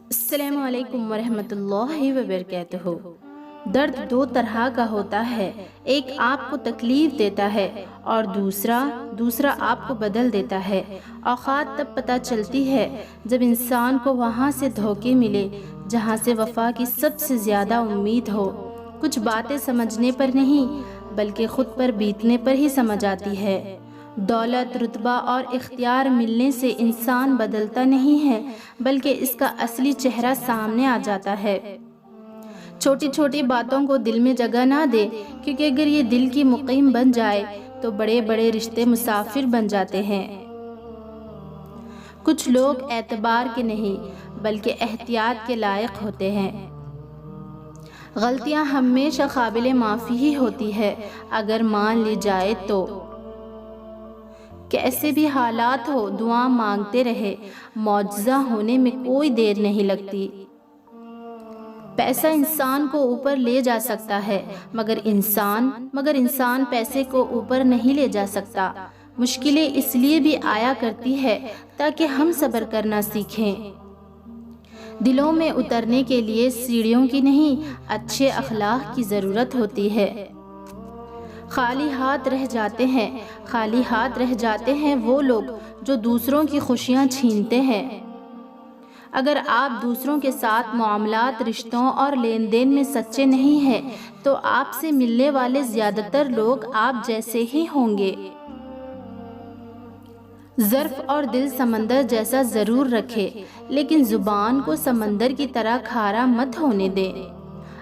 السلام علیکم ورحمۃ اللہ وبرکاتہ۔ درد دو طرح کا ہوتا ہے، ایک آپ کو تکلیف دیتا ہے اور دوسرا آپ کو بدل دیتا ہے۔ اوقات تب پتہ چلتی ہے جب انسان کو وہاں سے دھوکے ملے جہاں سے وفا کی سب سے زیادہ امید ہو۔ کچھ باتیں سمجھنے پر نہیں بلکہ خود پر بیتنے پر ہی سمجھ آتی ہے۔ دولت، رتبہ اور اختیار ملنے سے انسان بدلتا نہیں ہے بلکہ اس کا اصلی چہرہ سامنے آ جاتا ہے۔ چھوٹی چھوٹی باتوں کو دل میں جگہ نہ دے، کیونکہ اگر یہ دل کی مقیم بن جائے تو بڑے بڑے رشتے مسافر بن جاتے ہیں۔ کچھ لوگ اعتبار کے نہیں بلکہ احتیاط کے لائق ہوتے ہیں۔ غلطیاں ہمیشہ قابل معافی ہی ہوتی ہے اگر مان لی جائے تو۔ کیسے بھی حالات ہو، دعا مانگتے رہے، معجزہ ہونے میں کوئی دیر نہیں لگتی۔ پیسہ انسان کو اوپر لے جا سکتا ہے مگر انسان پیسے کو اوپر نہیں لے جا سکتا۔ مشکلیں اس لیے بھی آیا کرتی ہے تاکہ ہم صبر کرنا سیکھیں۔ دلوں میں اترنے کے لیے سیڑھیوں کی نہیں، اچھے اخلاق کی ضرورت ہوتی ہے۔ خالی ہاتھ رہ جاتے ہیں وہ لوگ جو دوسروں کی خوشیاں چھینتے ہیں۔ اگر آپ دوسروں کے ساتھ معاملات، رشتوں اور لین دین میں سچے نہیں ہیں تو آپ سے ملنے والے زیادہ تر لوگ آپ جیسے ہی ہوں گے۔ ظرف اور دل سمندر جیسا ضرور رکھے لیکن زبان کو سمندر کی طرح کھارا مت ہونے دے۔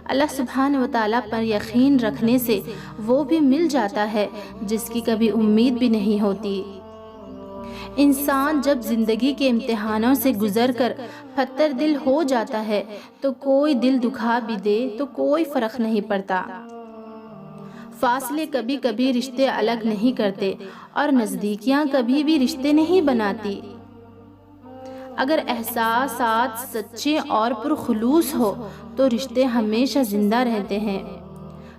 اللہ سبحانہ و تعالیٰ پر یقین رکھنے سے وہ بھی مل جاتا ہے جس کی کبھی امید بھی نہیں ہوتی۔ انسان جب زندگی کے امتحانوں سے گزر کر پتھر دل ہو جاتا ہے تو کوئی دل دکھا بھی دے تو کوئی فرق نہیں پڑتا۔ فاصلے کبھی کبھی رشتے الگ نہیں کرتے اور نزدیکیاں کبھی بھی رشتے نہیں بناتی۔ اگر احساسات سچے اور پرخلوص ہو تو رشتے ہمیشہ زندہ رہتے ہیں۔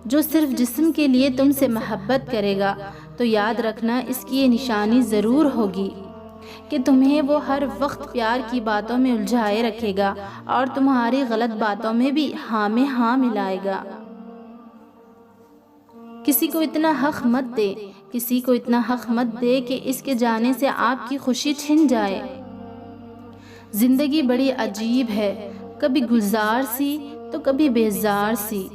جو صرف جسم کے لیے تم سے محبت کرے گا تو یاد رکھنا اس کی یہ نشانی ضرور ہوگی کہ تمہیں وہ ہر وقت پیار کی باتوں میں الجھائے رکھے گا اور تمہاری غلط باتوں میں بھی ہاں میں ہاں ملائے گا۔ کسی کو اتنا حق مت دے کہ اس کے جانے سے آپ کی خوشی چھن جائے۔ زندگی بڑی عجیب ہے، کبھی گلزار سی تو کبھی بیزار سی۔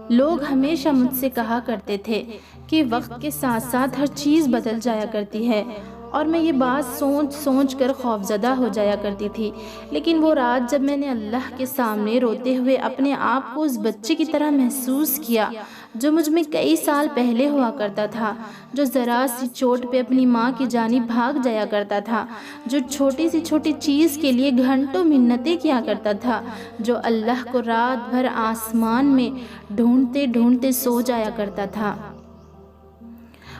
لوگ ہمیشہ مجھ سے کہا کرتے تھے کہ وقت کے ساتھ ساتھ ہر چیز بدل جایا کرتی ہے اور میں یہ بات سوچ کر خوفزدہ ہو جایا کرتی تھی۔ لیکن وہ رات جب میں نے اللہ کے سامنے روتے ہوئے اپنے آپ کو اس بچے کی طرح محسوس کیا جو مجھ میں کئی سال پہلے ہوا کرتا تھا، جو ذرا سی چوٹ پہ اپنی ماں کی جانب بھاگ جایا کرتا تھا، جو چھوٹی سی چھوٹی چیز کے لیے گھنٹوں منتیں کیا کرتا تھا، جو اللہ کو رات بھر آسمان میں ڈھونڈتے سو جایا کرتا تھا،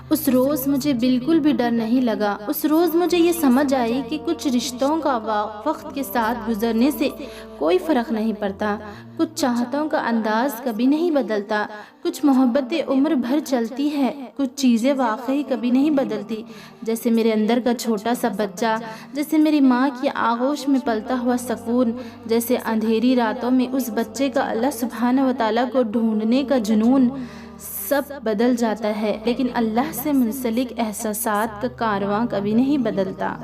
اس روز مجھے بالکل بھی ڈر نہیں لگا۔ اس روز مجھے یہ سمجھ آئی کہ کچھ رشتوں کا وقت کے ساتھ گزرنے سے کوئی فرق نہیں پڑتا، کچھ چاہتوں کا انداز کبھی نہیں بدلتا، کچھ محبتیں عمر بھر چلتی ہے، کچھ چیزیں واقعی کبھی نہیں بدلتی، جیسے میرے اندر کا چھوٹا سا بچہ، جیسے میری ماں کی آغوش میں پلتا ہوا سکون، جیسے اندھیری راتوں میں اس بچے کا اللہ سبحانہ و تعالیٰ کو ڈھونڈنے کا جنون۔ سب بدل جاتا ہے لیکن اللہ سے منسلک احساسات کا کارواں کبھی نہیں بدلتا۔